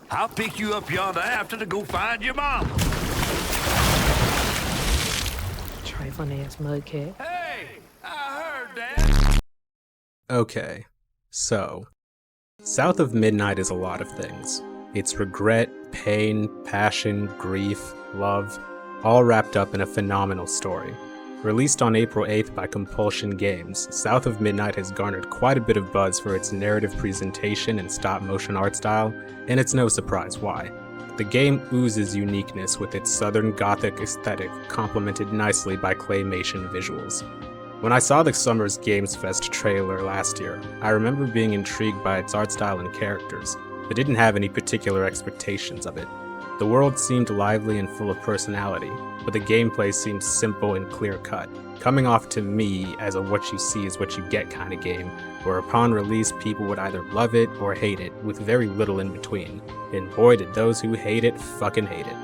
I'll pick you up yonder after to go find your mom. Trifling ass mudcat. Hey, I heard that. Okay, so, South of Midnight is a lot of things. It's regret, pain, passion, grief, love, all wrapped up in a phenomenal story. Released on April 8th by Compulsion Games, South of Midnight has garnered quite a bit of buzz for its narrative presentation and stop-motion art style, and it's no surprise why. The game oozes uniqueness with its Southern Gothic aesthetic complemented nicely by claymation visuals. When I saw the Summer's Games Fest trailer last year, I remember being intrigued by its art style and characters, but didn't have any particular expectations of it. The world seemed lively and full of personality, but the gameplay seemed simple and clear-cut, coming off to me as a what you see is what you get kind of game, where upon release people would either love it or hate it, with very little in between. And boy did those who hate it fucking hate it.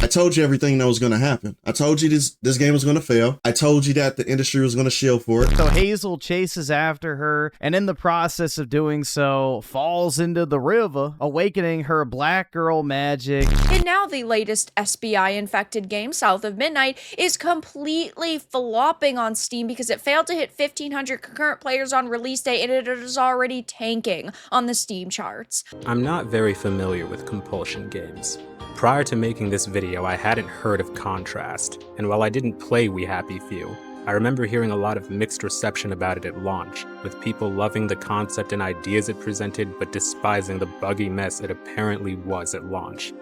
I told you everything that was going to happen. I told you this game was going to fail. I told you that the industry was going to shield for it. So Hazel chases after her, and in the process of doing so, falls into the river, awakening her black girl magic. And now the latest SBI-infected game, South of Midnight, is completely flopping on Steam because it failed to hit 1,500 concurrent players on release day, and it is already tanking on the Steam charts. I'm not very familiar with Compulsion Games. Prior to making this video, I hadn't heard of Contrast, and while I didn't play We Happy Few, I remember hearing a lot of mixed reception about it at launch, with people loving the concept and ideas it presented but despising the buggy mess it apparently was at launch.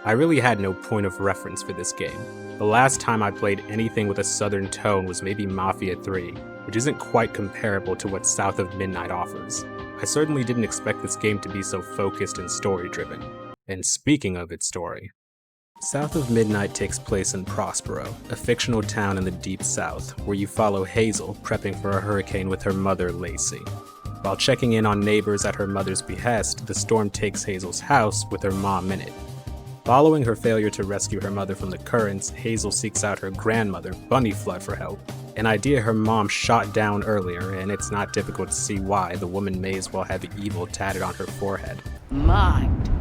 I really had no point of reference for this game. The last time I played anything with a southern tone was maybe Mafia 3, which isn't quite comparable to what South of Midnight offers. I certainly didn't expect this game to be so focused and story-driven. And speaking of its story, South of Midnight takes place in Prospero, a fictional town in the Deep South, where you follow Hazel prepping for a hurricane with her mother, Lacey. While checking in on neighbors at her mother's behest, the storm takes Hazel's house with her mom in it. Following her failure to rescue her mother from the currents, Hazel seeks out her grandmother, Bunny Flood, for help, an idea her mom shot down earlier, and it's not difficult to see why the woman may as well have evil tatted on her forehead. Mind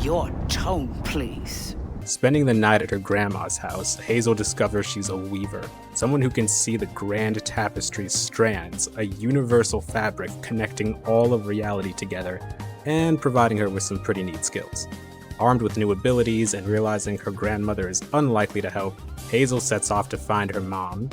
your tone, please. Spending the night at her grandma's house, Hazel discovers she's a weaver, someone who can see the grand tapestry's strands, a universal fabric connecting all of reality together, and providing her with some pretty neat skills. Armed with new abilities and realizing her grandmother is unlikely to help, Hazel sets off to find her mom,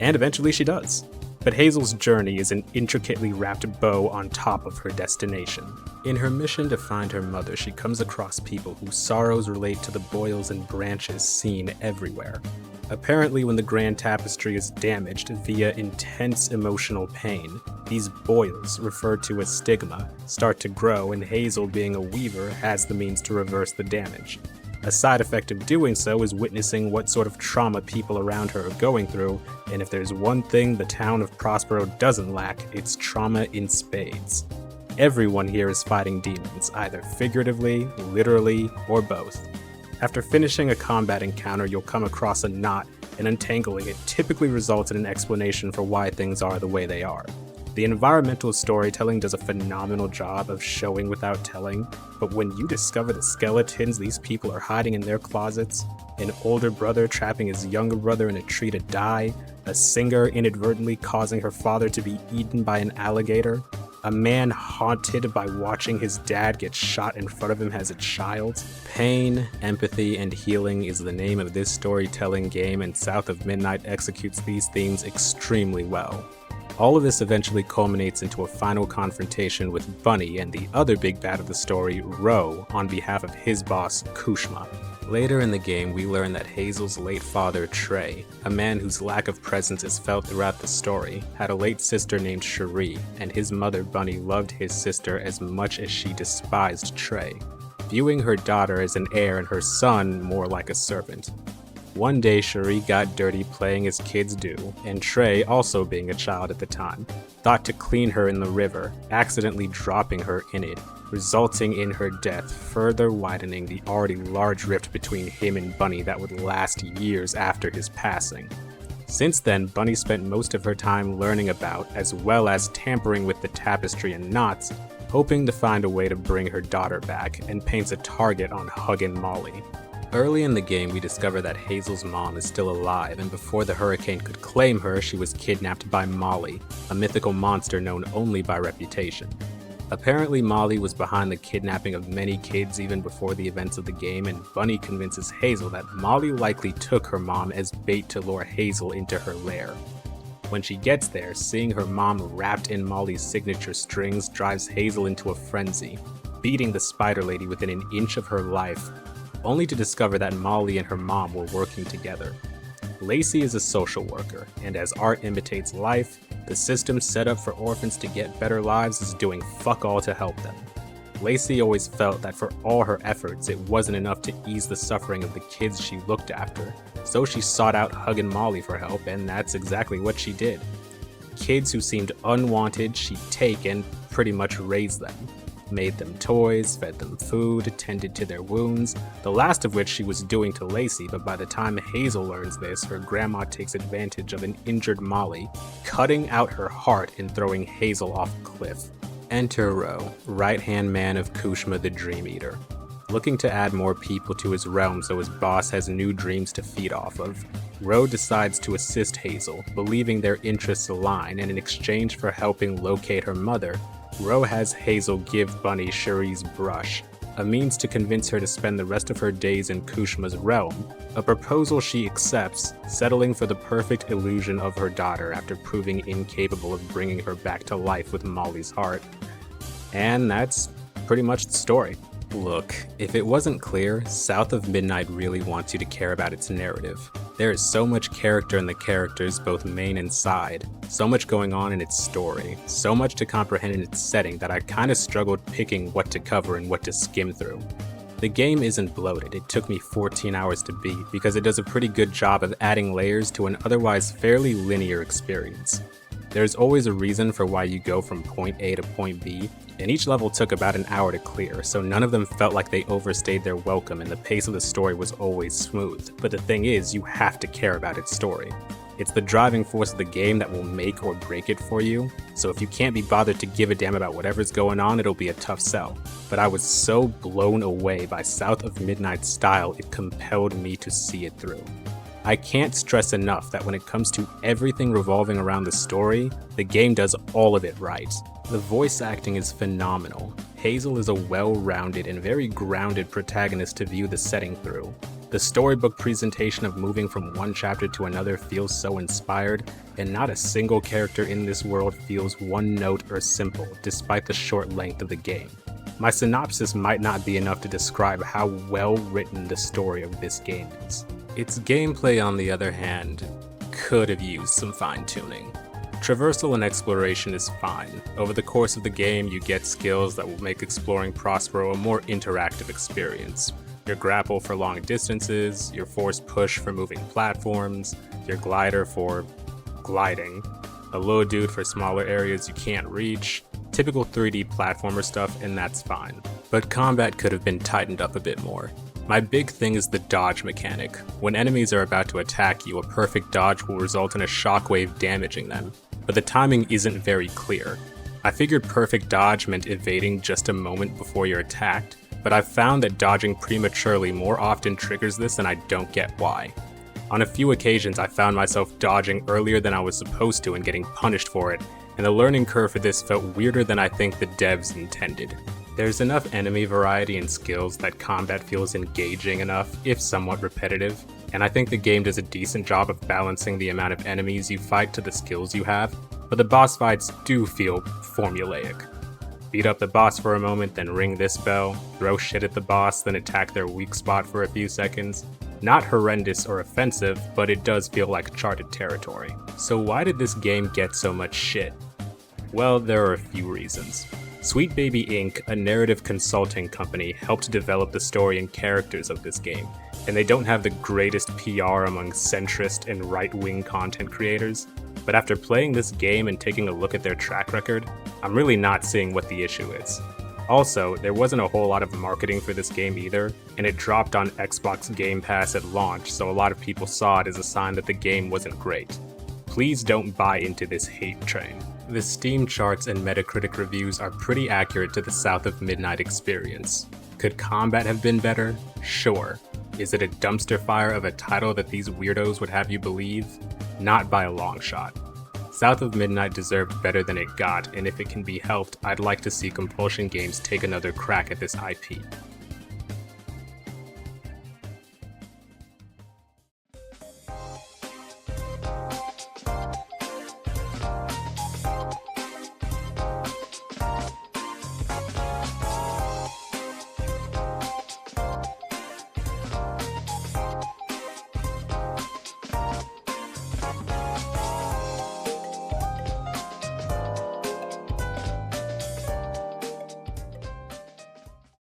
and eventually she does. But Hazel's journey is an intricately wrapped bow on top of her destination. In her mission to find her mother, she comes across people whose sorrows relate to the boils and branches seen everywhere. Apparently, when the grand tapestry is damaged via intense emotional pain, these boils, referred to as stigma, start to grow, and Hazel, being a weaver, has the means to reverse the damage. A side effect of doing so is witnessing what sort of trauma people around her are going through, and if there's one thing the town of Prospero doesn't lack, it's trauma in spades. Everyone here is fighting demons, either figuratively, literally, or both. After finishing a combat encounter, you'll come across a knot, and untangling it typically results in an explanation for why things are the way they are. The environmental storytelling does a phenomenal job of showing without telling, but when you discover the skeletons these people are hiding in their closets, an older brother trapping his younger brother in a tree to die, a singer inadvertently causing her father to be eaten by an alligator, a man haunted by watching his dad get shot in front of him as a child. Pain, empathy, and healing is the name of this storytelling game, and South of Midnight executes these themes extremely well. All of this eventually culminates into a final confrontation with Bunny and the other big bad of the story, Ro, on behalf of his boss, Kushma. Later in the game, we learn that Hazel's late father, Trey, a man whose lack of presence is felt throughout the story, had a late sister named Cherie, and his mother, Bunny, loved his sister as much as she despised Trey, viewing her daughter as an heir and her son more like a servant. One day, Cherie got dirty playing as kids do, and Trey, also being a child at the time, thought to clean her in the river, accidentally dropping her in it, resulting in her death, further widening the already large rift between him and Bunny that would last years after his passing. Since then, Bunny spent most of her time learning about, as well as tampering with the tapestry and knots, hoping to find a way to bring her daughter back, and paints a target on Huggin' Molly. Early in the game, we discover that Hazel's mom is still alive, and before the hurricane could claim her, she was kidnapped by Molly, a mythical monster known only by reputation. Apparently, Molly was behind the kidnapping of many kids even before the events of the game, and Bunny convinces Hazel that Molly likely took her mom as bait to lure Hazel into her lair. When she gets there, seeing her mom wrapped in Molly's signature strings drives Hazel into a frenzy, beating the spider lady within an inch of her life, only to discover that Molly and her mom were working together. Lacey is a social worker, and as art imitates life, the system set up for orphans to get better lives is doing fuck all to help them. Lacey always felt that for all her efforts, it wasn't enough to ease the suffering of the kids she looked after, so she sought out Huggin' Molly for help, and that's exactly what she did. Kids who seemed unwanted, she'd take and pretty much raise them. Made them toys, fed them food, tended to their wounds, the last of which she was doing to Lacey, but by the time Hazel learns this, her grandma takes advantage of an injured Molly, cutting out her heart and throwing Hazel off a cliff. Enter Ro, right-hand man of Kushma the Dream Eater. Looking to add more people to his realm so his boss has new dreams to feed off of, Ro decides to assist Hazel, believing their interests align, and in exchange for helping locate her mother, Ro has Hazel give Bunny Cherie's brush, a means to convince her to spend the rest of her days in Kushma's realm, a proposal she accepts, settling for the perfect illusion of her daughter after proving incapable of bringing her back to life with Molly's heart. And that's pretty much the story. Look, if it wasn't clear, South of Midnight really wants you to care about its narrative. There is so much character in the characters, both main and side, so much going on in its story, so much to comprehend in its setting that I kinda struggled picking what to cover and what to skim through. The game isn't bloated, it took me 14 hours to beat because it does a pretty good job of adding layers to an otherwise fairly linear experience. There's always a reason for why you go from point A to point B, and each level took about an hour to clear, so none of them felt like they overstayed their welcome and the pace of the story was always smooth. But the thing is, you have to care about its story. It's the driving force of the game that will make or break it for you, so if you can't be bothered to give a damn about whatever's going on, it'll be a tough sell. But I was so blown away by South of Midnight's style, it compelled me to see it through. I can't stress enough that when it comes to everything revolving around the story, the game does all of it right. The voice acting is phenomenal. Hazel is a well-rounded and very grounded protagonist to view the setting through. The storybook presentation of moving from one chapter to another feels so inspired, and not a single character in this world feels one note or simple, despite the short length of the game. My synopsis might not be enough to describe how well written the story of this game is. Its gameplay, on the other hand, could have used some fine-tuning. Traversal and exploration is fine. Over the course of the game, you get skills that will make exploring Prospero a more interactive experience. Your grapple for long distances, your force push for moving platforms, your glider for gliding, a low dude for smaller areas you can't reach, typical 3D platformer stuff, and that's fine. But combat could have been tightened up a bit more. My big thing is the dodge mechanic. When enemies are about to attack you, a perfect dodge will result in a shockwave damaging them, but the timing isn't very clear. I figured perfect dodge meant evading just a moment before you're attacked, but I've found that dodging prematurely more often triggers this and I don't get why. On a few occasions I found myself dodging earlier than I was supposed to and getting punished for it, and the learning curve for this felt weirder than I think the devs intended. There's enough enemy variety and skills that combat feels engaging enough, if somewhat repetitive, and I think the game does a decent job of balancing the amount of enemies you fight to the skills you have, but the boss fights do feel formulaic. Beat up the boss for a moment, then ring this bell, throw shit at the boss, then attack their weak spot for a few seconds. Not horrendous or offensive, but it does feel like charted territory. So why did this game get so much shit? Well, there are a few reasons. Sweet Baby Inc., a narrative consulting company, helped develop the story and characters of this game, and they don't have the greatest PR among centrist and right-wing content creators, but after playing this game and taking a look at their track record, I'm really not seeing what the issue is. Also, there wasn't a whole lot of marketing for this game either, and it dropped on Xbox Game Pass at launch, so a lot of people saw it as a sign that the game wasn't great. Please don't buy into this hate train. The Steam charts and Metacritic reviews are pretty accurate to the South of Midnight experience. Could combat have been better? Sure. Is it a dumpster fire of a title that these weirdos would have you believe? Not by a long shot. South of Midnight deserved better than it got, and if it can be helped, I'd like to see Compulsion Games take another crack at this IP.